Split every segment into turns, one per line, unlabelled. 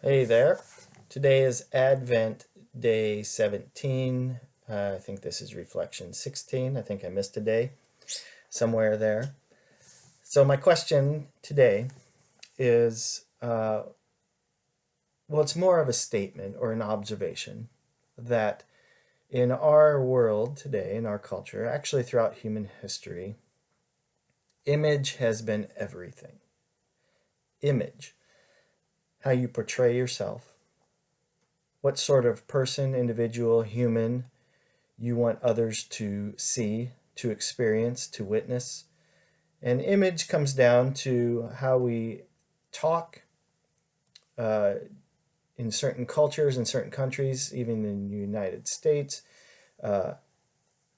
Hey there. Today is Advent Day 17. I think this is Reflection 16. I think I missed a day somewhere there. So, my question today is well, it's more of a statement or an observation that in our world today, in our culture, actually throughout human history, image has been everything. Image, how you portray yourself, what sort of person, individual, human you want others to see, to experience, to witness. And image comes down to how we talk uh, in certain cultures, in certain countries, even in the United States. Uh,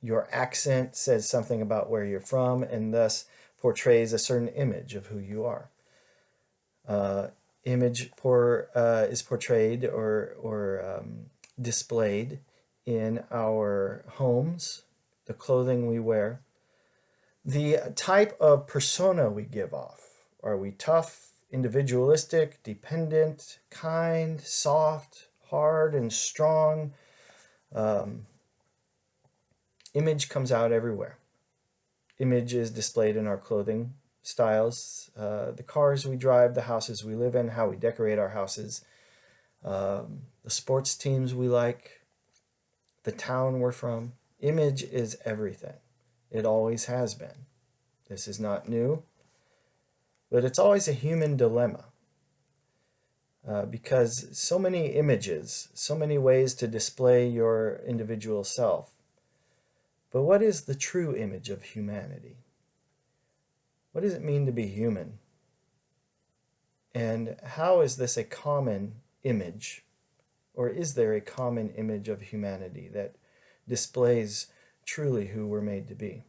your accent says something about where you're from and thus portrays a certain image of who you are. Uh, is portrayed or displayed in our homes, the clothing we wear, the type of persona we give off. Are we tough, individualistic, dependent, kind, soft, hard, and strong? Um, Image comes out everywhere. Image is displayed in our clothing styles, the cars we drive, the houses we live in, how we decorate our houses, the sports teams we like, the town we're from. Image is everything. It always has been. This is not new, but it's always a human dilemma because so many images, so many ways to display your individual self. But what is the true image of humanity? What does it mean to be human? And how is this a common image? Or is there a common image of humanity that displays truly who we're made to be?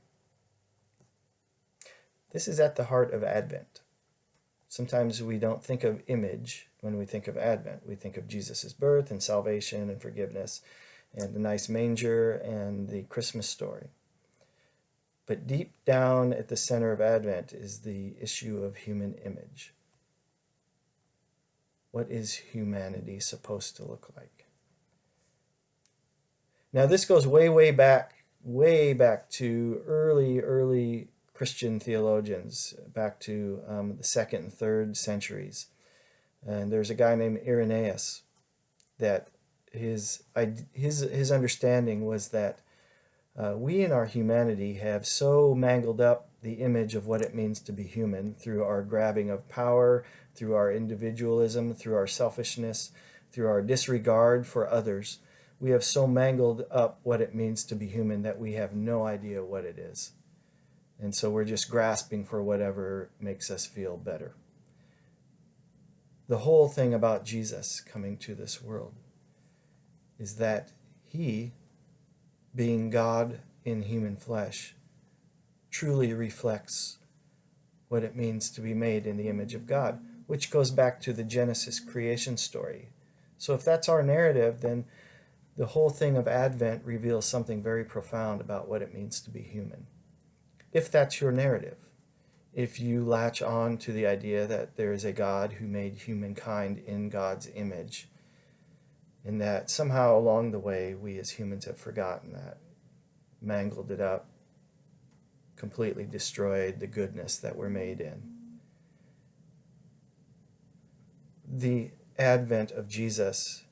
This is at the heart of Advent. Sometimes we don't think of image when we think of Advent. We think of Jesus' birth and salvation and forgiveness and the nice manger and the Christmas story. But deep down at the center of Advent is the issue of human image. What is humanity supposed to look like? Now, this goes way back to early Christian theologians, back to the second and third centuries. And there's a guy named Irenaeus that his understanding was that we in our humanity have so mangled up the image of what it means to be human through our grabbing of power, through our individualism, through our selfishness, through our disregard for others. We have so mangled up what it means to be human that we have no idea what it is. And so we're just grasping for whatever makes us feel better. The whole thing about Jesus coming to this world is that he, being God in human flesh, truly reflects what it means to be made in the image of God, which goes back to the Genesis creation story. So if that's our narrative, then the whole thing of Advent reveals something very profound about what it means to be human. If that's your narrative, if you latch on to the idea that there is a God who made humankind in God's image, and that somehow along the way we as humans have forgotten that, mangled it up, completely destroyed the goodness that we're made in. The advent of Jesus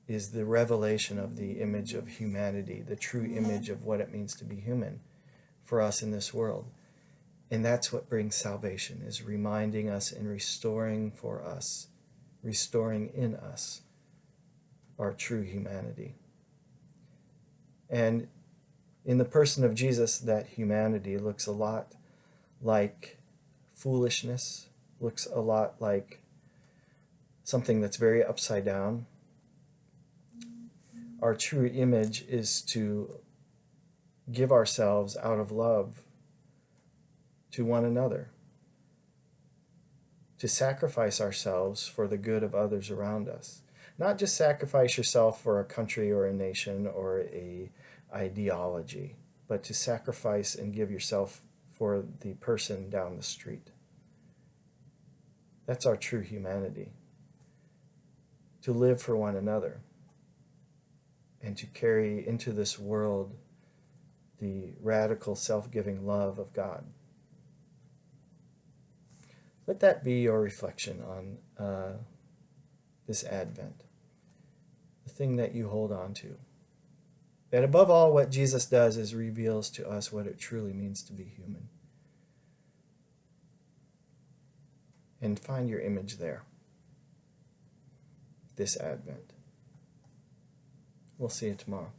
is the revelation of the image of humanity, the true image of what it means to be human for us in this world. And that's what brings salvation, is reminding us and restoring for us, restoring in us our true humanity. And in the person of Jesus, that humanity looks a lot like foolishness, looks a lot like something that's very upside down. Our true image is to give ourselves out of love to one another, to sacrifice ourselves for the good of others around us. Not just sacrifice yourself for a country or a nation or a ideology, but to sacrifice and give yourself for the person down the street. That's our true humanity. to live for one another, and to carry into this world the radical self-giving love of God. Let that be your reflection on this Advent, the thing that you hold on to. That above all, what Jesus does is reveals to us what it truly means to be human. And find your image there, this Advent. We'll see you tomorrow.